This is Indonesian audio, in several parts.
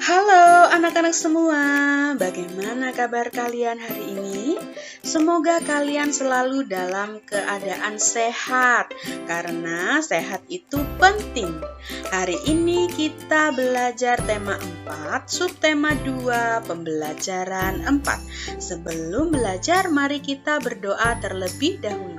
Halo anak-anak semua, bagaimana kabar kalian hari ini? Semoga kalian selalu dalam keadaan sehat, karena sehat itu penting. Hari ini kita belajar tema 4, subtema 2, pembelajaran 4. Sebelum belajar, mari kita berdoa terlebih dahulu.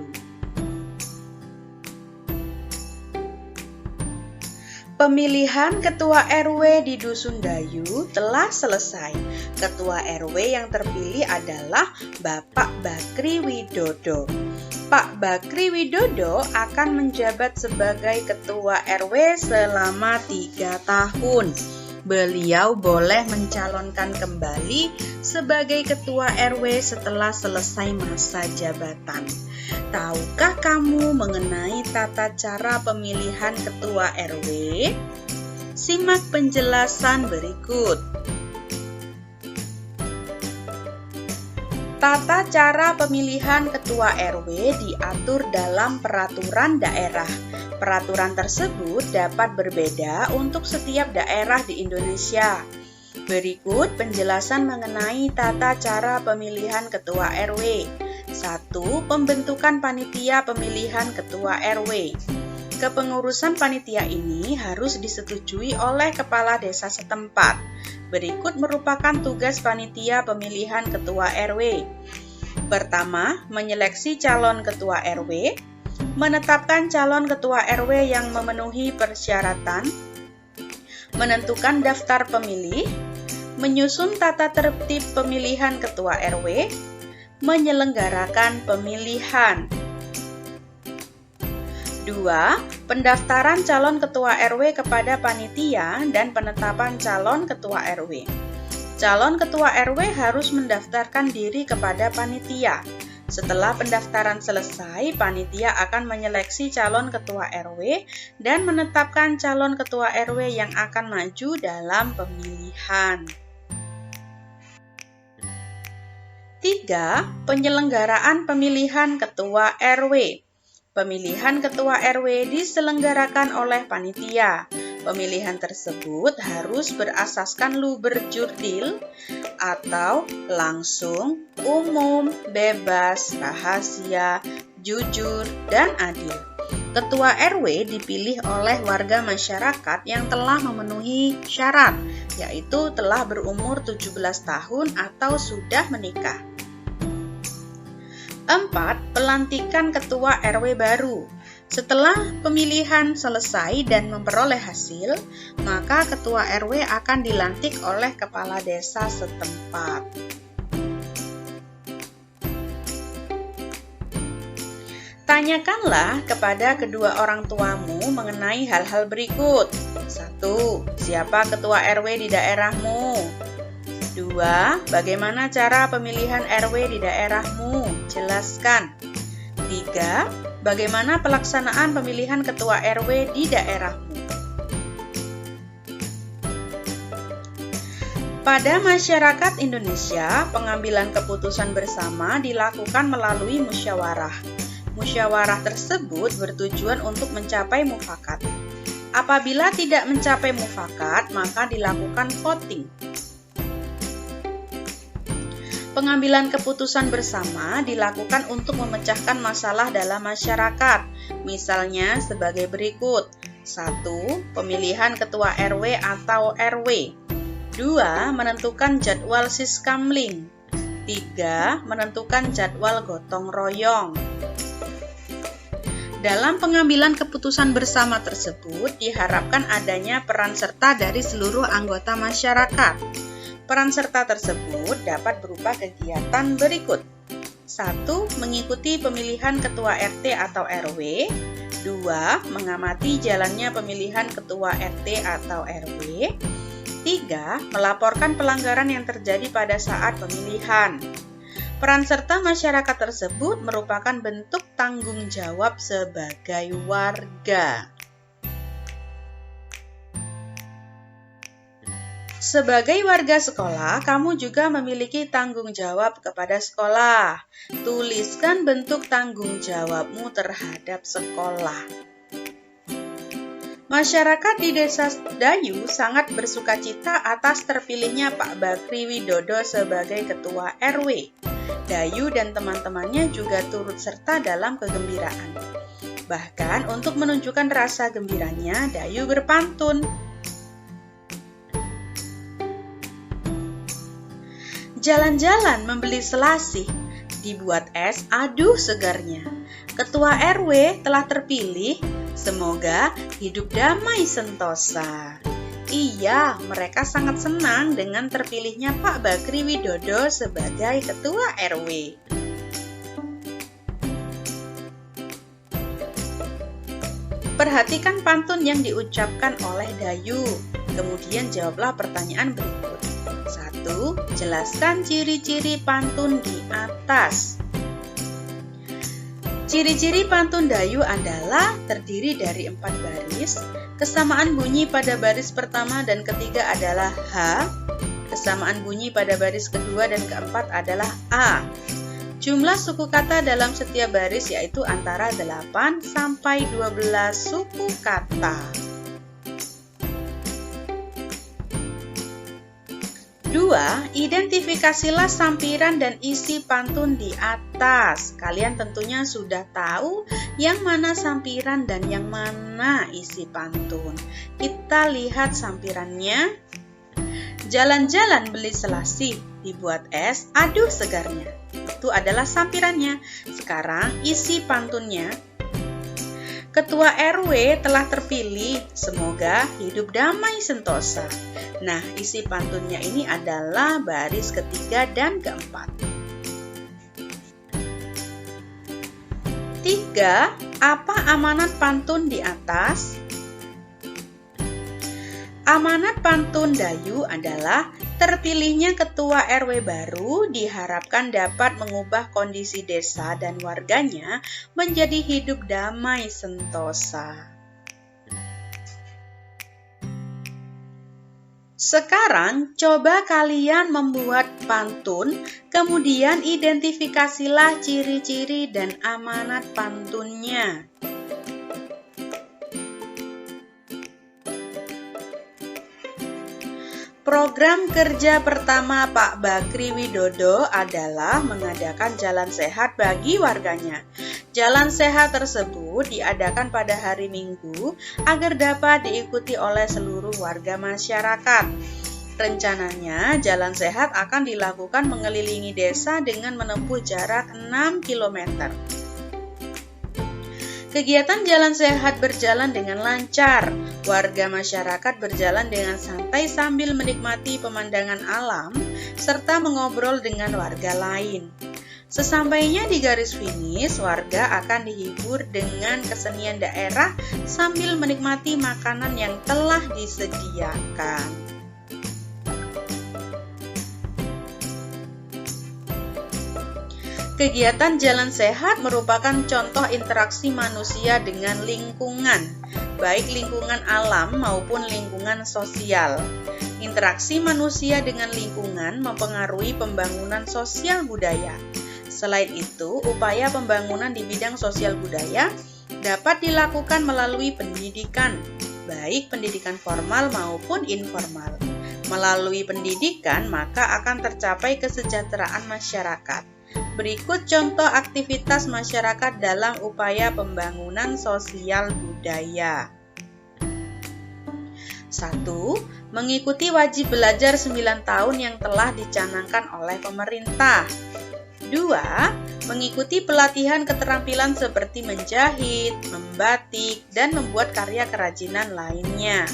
Pemilihan Ketua RW di Dusun Dayu telah selesai. Ketua RW yang terpilih adalah Bapak Bakri Widodo. Pak Bakri Widodo akan menjabat sebagai Ketua RW selama 3 tahun. Beliau boleh mencalonkan kembali sebagai Ketua RW setelah selesai masa jabatan. Tahukah kamu mengenai tata cara pemilihan Ketua RW? Simak penjelasan berikut. Tata cara pemilihan Ketua RW diatur dalam peraturan daerah. Peraturan tersebut dapat berbeda untuk setiap daerah di Indonesia. Berikut penjelasan mengenai tata cara pemilihan Ketua RW. 1. Pembentukan panitia pemilihan Ketua RW. Kepengurusan panitia ini harus disetujui oleh kepala desa setempat. Berikut merupakan tugas panitia pemilihan Ketua RW. Pertama, menyeleksi calon Ketua RW, menetapkan calon Ketua RW yang memenuhi persyaratan, menentukan daftar pemilih, menyusun tata tertib pemilihan Ketua RW, menyelenggarakan pemilihan. 2. Pendaftaran calon Ketua RW kepada panitia dan penetapan calon Ketua RW. Calon Ketua RW harus mendaftarkan diri kepada panitia. Setelah pendaftaran selesai, panitia akan menyeleksi calon Ketua RW dan menetapkan calon Ketua RW yang akan maju dalam pemilihan. 3. Penyelenggaraan pemilihan Ketua RW. Pemilihan Ketua RW diselenggarakan oleh panitia. Pemilihan tersebut harus berasaskan luber-jurdil atau langsung, umum, bebas, rahasia, jujur, dan adil. Ketua RW dipilih oleh warga masyarakat yang telah memenuhi syarat, yaitu telah berumur 17 tahun atau sudah menikah. 4. Pelantikan Ketua RW baru. Setelah pemilihan selesai dan memperoleh hasil, maka Ketua RW akan dilantik oleh kepala desa setempat. Tanyakanlah kepada kedua orang tuamu mengenai hal-hal berikut. 1. Siapa Ketua RW di daerahmu? 2. Bagaimana cara pemilihan RW di daerahmu? Jelaskan. 3. Bagaimana pelaksanaan pemilihan Ketua RW di daerahmu? Pada masyarakat Indonesia, pengambilan keputusan bersama dilakukan melalui musyawarah. Musyawarah tersebut bertujuan untuk mencapai mufakat. Apabila tidak mencapai mufakat, maka dilakukan voting. Pengambilan keputusan bersama dilakukan untuk memecahkan masalah dalam masyarakat, misalnya sebagai berikut. 1. Pemilihan Ketua RW atau RW. 2. Menentukan jadwal siskamling. 3. Menentukan jadwal gotong royong. Dalam pengambilan keputusan bersama tersebut, diharapkan adanya peran serta dari seluruh anggota masyarakat. Peran serta tersebut dapat berupa kegiatan berikut. 1. Mengikuti pemilihan Ketua RT atau RW. 2. Mengamati jalannya pemilihan Ketua RT atau RW. 3. Melaporkan pelanggaran yang terjadi pada saat pemilihan. Peran serta masyarakat tersebut merupakan bentuk tanggung jawab sebagai warga. Sebagai warga sekolah, kamu juga memiliki tanggung jawab kepada sekolah. Tuliskan bentuk tanggung jawabmu terhadap sekolah. Masyarakat di Desa Dayu sangat bersukacita atas terpilihnya Pak Bakri Widodo sebagai Ketua RW. Dayu dan teman-temannya juga turut serta dalam kegembiraan. Bahkan untuk menunjukkan rasa gembiranya, Dayu berpantun. Jalan-jalan membeli selasih, dibuat es, aduh segarnya. Ketua RW telah terpilih, semoga hidup damai sentosa. Iya, mereka sangat senang dengan terpilihnya Pak Bakri Widodo sebagai Ketua RW. Perhatikan pantun yang diucapkan oleh Dayu, kemudian jawablah pertanyaan berikut. 1. Jelaskan ciri-ciri pantun di atas. Ciri-ciri pantun Dayu adalah terdiri dari 4 baris, kesamaan bunyi pada baris pertama dan ketiga adalah H, kesamaan bunyi pada baris kedua dan keempat adalah A. Jumlah suku kata dalam setiap baris yaitu antara 8 sampai 12 suku kata. 2. Identifikasilah sampiran dan isi pantun di atas. Kalian tentunya sudah tahu yang mana sampiran dan yang mana isi pantun. Kita lihat sampirannya. Jalan-jalan beli selasih, dibuat es, aduh segarnya. Itu adalah sampirannya. Sekarang isi pantunnya. Ketua RW telah terpilih, semoga hidup damai sentosa. Nah, isi pantunnya ini adalah baris ketiga dan keempat. 3. Apa amanat pantun di atas? Amanat pantun Dayu adalah terpilihnya Ketua RW baru diharapkan dapat mengubah kondisi desa dan warganya menjadi hidup damai sentosa. Sekarang coba kalian membuat pantun, kemudian identifikasilah ciri-ciri dan amanat pantunnya. Program kerja pertama Pak Bakri Widodo adalah mengadakan jalan sehat bagi warganya. Jalan sehat tersebut diadakan pada hari Minggu agar dapat diikuti oleh seluruh warga masyarakat. Rencananya, jalan sehat akan dilakukan mengelilingi desa dengan menempuh jarak 6 km. Kegiatan jalan sehat berjalan dengan lancar. Warga masyarakat berjalan dengan santai sambil menikmati pemandangan alam serta mengobrol dengan warga lain. Sesampainya di garis finish, warga akan dihibur dengan kesenian daerah sambil menikmati makanan yang telah disediakan. Kegiatan jalan sehat merupakan contoh interaksi manusia dengan lingkungan, baik lingkungan alam maupun lingkungan sosial. Interaksi manusia dengan lingkungan mempengaruhi pembangunan sosial budaya. Selain itu, upaya pembangunan di bidang sosial budaya dapat dilakukan melalui pendidikan, baik pendidikan formal maupun informal. Melalui pendidikan, maka akan tercapai kesejahteraan masyarakat. Berikut contoh aktivitas masyarakat dalam upaya pembangunan sosial budaya. 1. Mengikuti wajib belajar 9 tahun yang telah dicanangkan oleh pemerintah. 2. Mengikuti pelatihan keterampilan seperti menjahit, membatik, dan membuat karya kerajinan lainnya.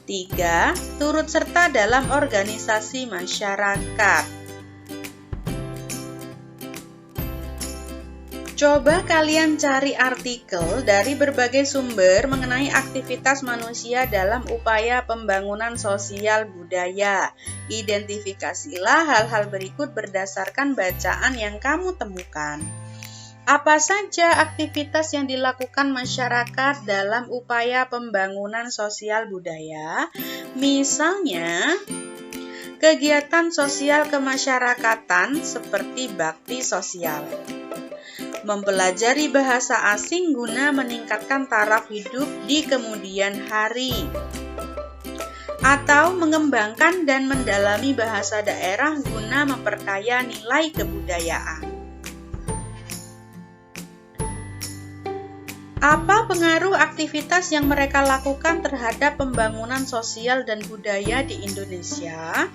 3. Turut serta dalam organisasi masyarakat. Coba kalian cari artikel dari berbagai sumber mengenai aktivitas manusia dalam upaya pembangunan sosial budaya. Identifikasilah hal-hal berikut berdasarkan bacaan yang kamu temukan. Apa saja aktivitas yang dilakukan masyarakat dalam upaya pembangunan sosial budaya? Misalnya, kegiatan sosial kemasyarakatan seperti bakti sosial. mempelajari bahasa asing guna meningkatkan taraf hidup di kemudian hari, atau mengembangkan dan mendalami bahasa daerah guna memperkaya nilai kebudayaan. Apa pengaruh aktivitas yang mereka lakukan terhadap pembangunan sosial dan budaya di Indonesia?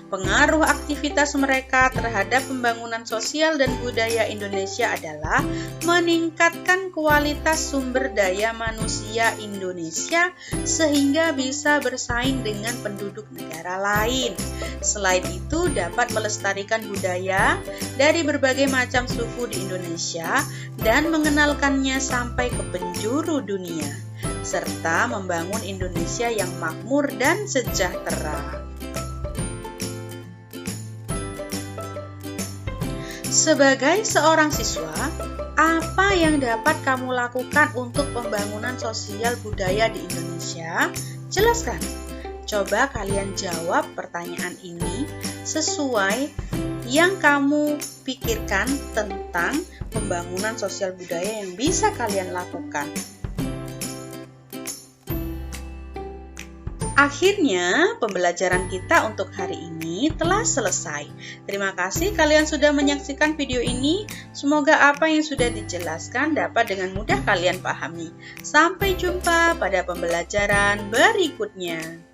Pengaruh aktivitas mereka terhadap pembangunan sosial dan budaya Indonesia adalah meningkatkan kualitas sumber daya manusia Indonesia sehingga bisa bersaing dengan penduduk negara lain. Selain itu, dapat melestarikan budaya dari berbagai macam suku di Indonesia dan mengenalkannya sampai ke penjuru dunia, serta membangun Indonesia yang makmur dan sejahtera. Sebagai seorang siswa, apa yang dapat kamu lakukan untuk pembangunan sosial budaya di Indonesia? Jelaskan. Coba kalian jawab pertanyaan ini sesuai yang kamu pikirkan tentang pembangunan sosial budaya yang bisa kalian lakukan. Akhirnya, pembelajaran kita untuk hari ini telah selesai. Terima kasih kalian sudah menyaksikan video ini. Semoga apa yang sudah dijelaskan dapat dengan mudah kalian pahami. Sampai jumpa pada pembelajaran berikutnya.